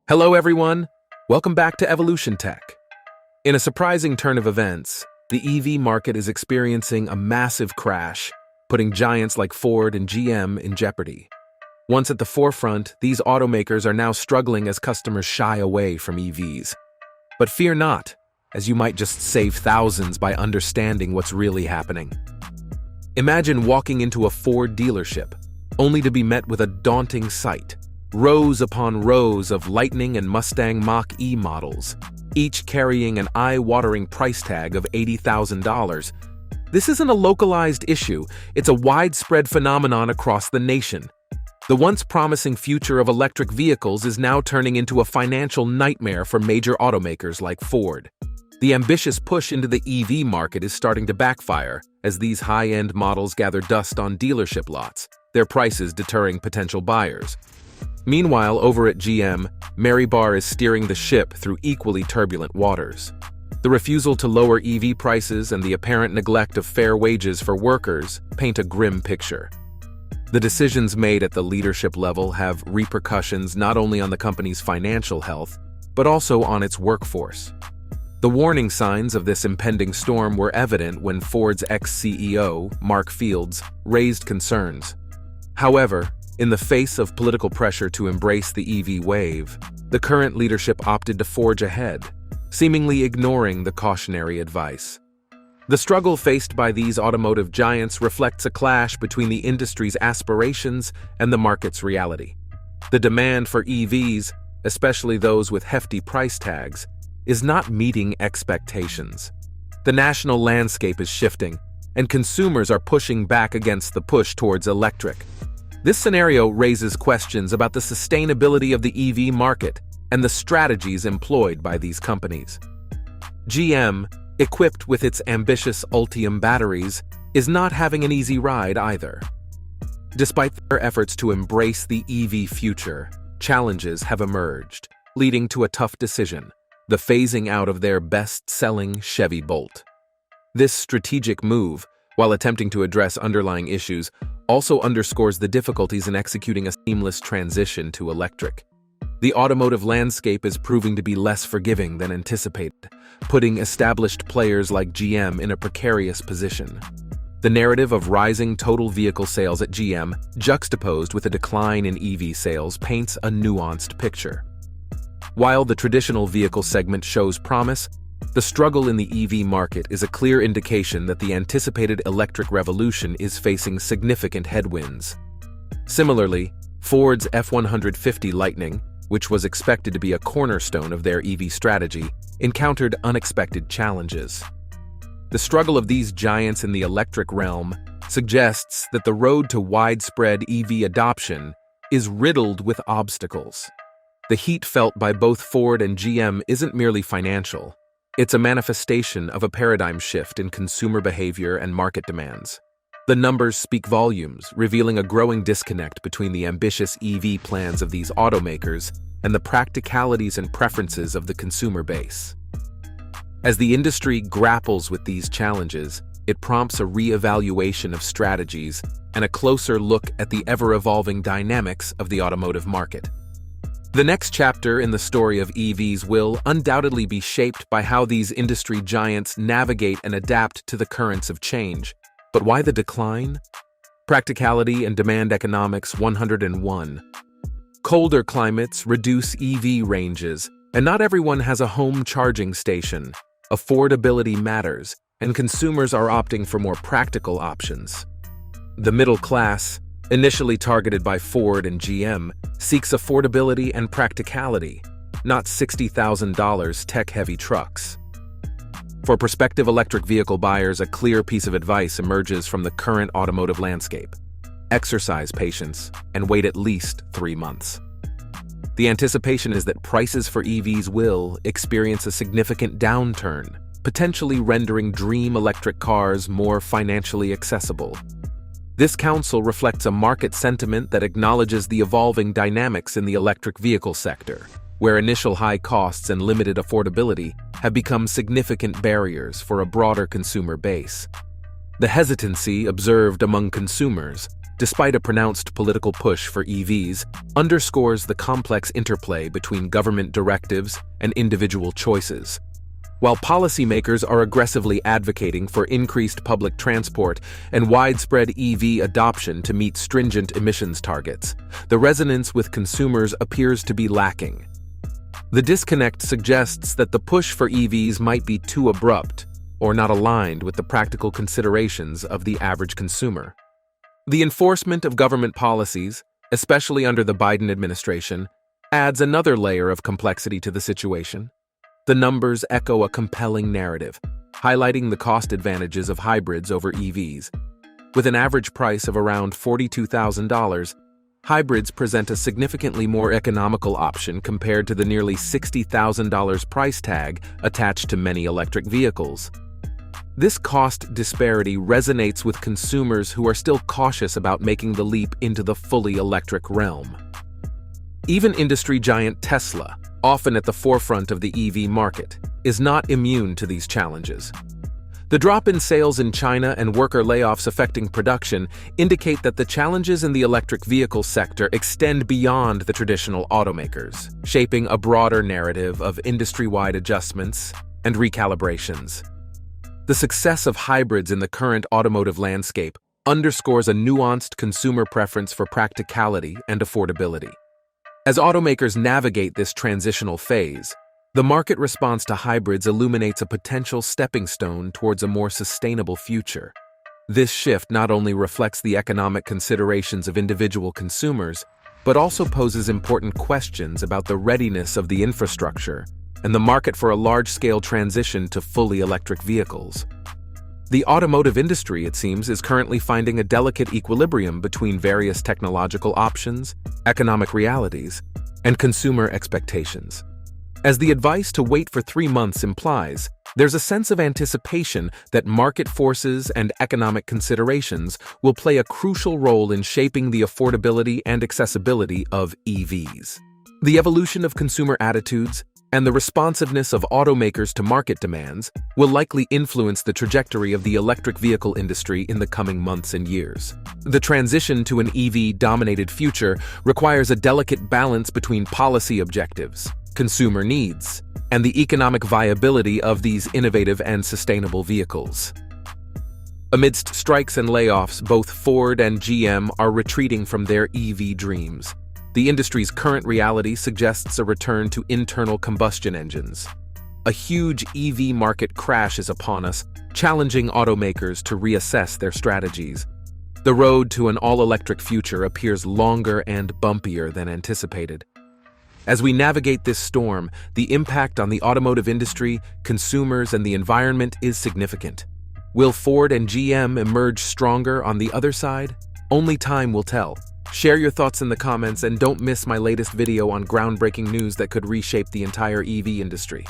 Hello everyone, welcome back to Evolution Tech. In a surprising turn of events, the EV market is experiencing a massive crash, putting giants like Ford and GM in jeopardy. Once at the forefront, these automakers are now struggling as customers shy away from EVs. But fear not, as you might just save thousands by understanding what's really happening. Imagine walking into a Ford dealership, only to be met with a daunting sight. Rows upon rows of Lightning and Mustang Mach-E models, each carrying an eye-watering price tag of $80,000. This isn't a localized issue, it's a widespread phenomenon across the nation. The once promising future of electric vehicles is now turning into a financial nightmare for major automakers like Ford. The ambitious push into the EV market is starting to backfire, as these high-end models gather dust on dealership lots, their prices deterring potential buyers. Meanwhile, over at GM, Mary Barr is steering the ship through equally turbulent waters. The refusal to lower EV prices and the apparent neglect of fair wages for workers paint a grim picture. The decisions made at the leadership level have repercussions not only on the company's financial health, but also on its workforce. The warning signs of this impending storm were evident when Ford's ex-CEO, Mark Fields, raised concerns. However, in the face of political pressure to embrace the EV wave, the current leadership opted to forge ahead, seemingly ignoring the cautionary advice. The struggle faced by these automotive giants reflects a clash between the industry's aspirations and the market's reality. The demand for EVs, especially those with hefty price tags, is not meeting expectations. The national landscape is shifting, and consumers are pushing back against the push towards electric. This scenario raises questions about the sustainability of the EV market and the strategies employed by these companies. GM, equipped with its ambitious Ultium batteries, is not having an easy ride either. Despite their efforts to embrace the EV future, challenges have emerged, leading to a tough decision: the phasing out of their best-selling Chevy Bolt. This strategic move, while attempting to address underlying issues, also underscores the difficulties in executing a seamless transition to electric. The automotive landscape is proving to be less forgiving than anticipated, putting established players like GM in a precarious position. The narrative of rising total vehicle sales at GM, juxtaposed with a decline in EV sales, paints a nuanced picture. While the traditional vehicle segment shows promise, the struggle in the EV market is a clear indication that the anticipated electric revolution is facing significant headwinds. Similarly, Ford's F-150 Lightning, which was expected to be a cornerstone of their EV strategy, encountered unexpected challenges. The struggle of these giants in the electric realm suggests that the road to widespread EV adoption is riddled with obstacles. The heat felt by both Ford and GM isn't merely financial. It's a manifestation of a paradigm shift in consumer behavior and market demands. The numbers speak volumes, revealing a growing disconnect between the ambitious EV plans of these automakers and the practicalities and preferences of the consumer base. As the industry grapples with these challenges, it prompts a re-evaluation of strategies and a closer look at the ever-evolving dynamics of the automotive market. The next chapter in the story of EVs will undoubtedly be shaped by how these industry giants navigate and adapt to the currents of change. But why the decline? Practicality and demand economics 101. Colder climates reduce EV ranges, and not everyone has a home charging station. Affordability matters, and consumers are opting for more practical options. The middle class, initially targeted by Ford and GM, seeks affordability and practicality, not $60,000 tech-heavy trucks. For prospective electric vehicle buyers, a clear piece of advice emerges from the current automotive landscape: exercise patience and wait at least 3 months. The anticipation is that prices for EVs will experience a significant downturn, potentially rendering dream electric cars more financially accessible. This counsel reflects a market sentiment that acknowledges the evolving dynamics in the electric vehicle sector, where initial high costs and limited affordability have become significant barriers for a broader consumer base. The hesitancy observed among consumers despite a pronounced political push for EVs, underscores the complex interplay between government directives and individual choices. While policymakers are aggressively advocating for increased public transport and widespread EV adoption to meet stringent emissions targets, the resonance with consumers appears to be lacking. The disconnect suggests that the push for EVs might be too abrupt or not aligned with the practical considerations of the average consumer. The enforcement of government policies, especially under the Biden administration, adds another layer of complexity to the situation. The numbers echo a compelling narrative, highlighting the cost advantages of hybrids over EVs. With an average price of around $42,000, hybrids present a significantly more economical option compared to the nearly $60,000 price tag attached to many electric vehicles. This cost disparity resonates with consumers who are still cautious about making the leap into the fully electric realm. Even industry giant Tesla, often at the forefront of the EV market, is not immune to these challenges. The drop in sales in China and worker layoffs affecting production indicate that the challenges in the electric vehicle sector extend beyond the traditional automakers, shaping a broader narrative of industry-wide adjustments and recalibrations. The success of hybrids in the current automotive landscape underscores a nuanced consumer preference for practicality and affordability. As automakers navigate this transitional phase, the market response to hybrids illuminates a potential stepping stone towards a more sustainable future. This shift not only reflects the economic considerations of individual consumers, but also poses important questions about the readiness of the infrastructure and the market for a large-scale transition to fully electric vehicles. The automotive industry, it seems, is currently finding a delicate equilibrium between various technological options, economic realities, and consumer expectations. As the advice to wait for 3 months implies, there's a sense of anticipation that market forces and economic considerations will play a crucial role in shaping the affordability and accessibility of EVs. The evolution of consumer attitudes and the responsiveness of automakers to market demands will likely influence the trajectory of the electric vehicle industry in the coming months and years. The transition to an EV-dominated future requires a delicate balance between policy objectives, consumer needs, and the economic viability of these innovative and sustainable vehicles. Amidst strikes and layoffs, both Ford and GM are retreating from their EV dreams. The industry's current reality suggests a return to internal combustion engines. A huge EV market crash is upon us, challenging automakers to reassess their strategies. The road to an all-electric future appears longer and bumpier than anticipated. As we navigate this storm, the impact on the automotive industry, consumers, and the environment is significant. Will Ford and GM emerge stronger on the other side? Only time will tell. Share your thoughts in the comments and don't miss my latest video on groundbreaking news that could reshape the entire EV industry.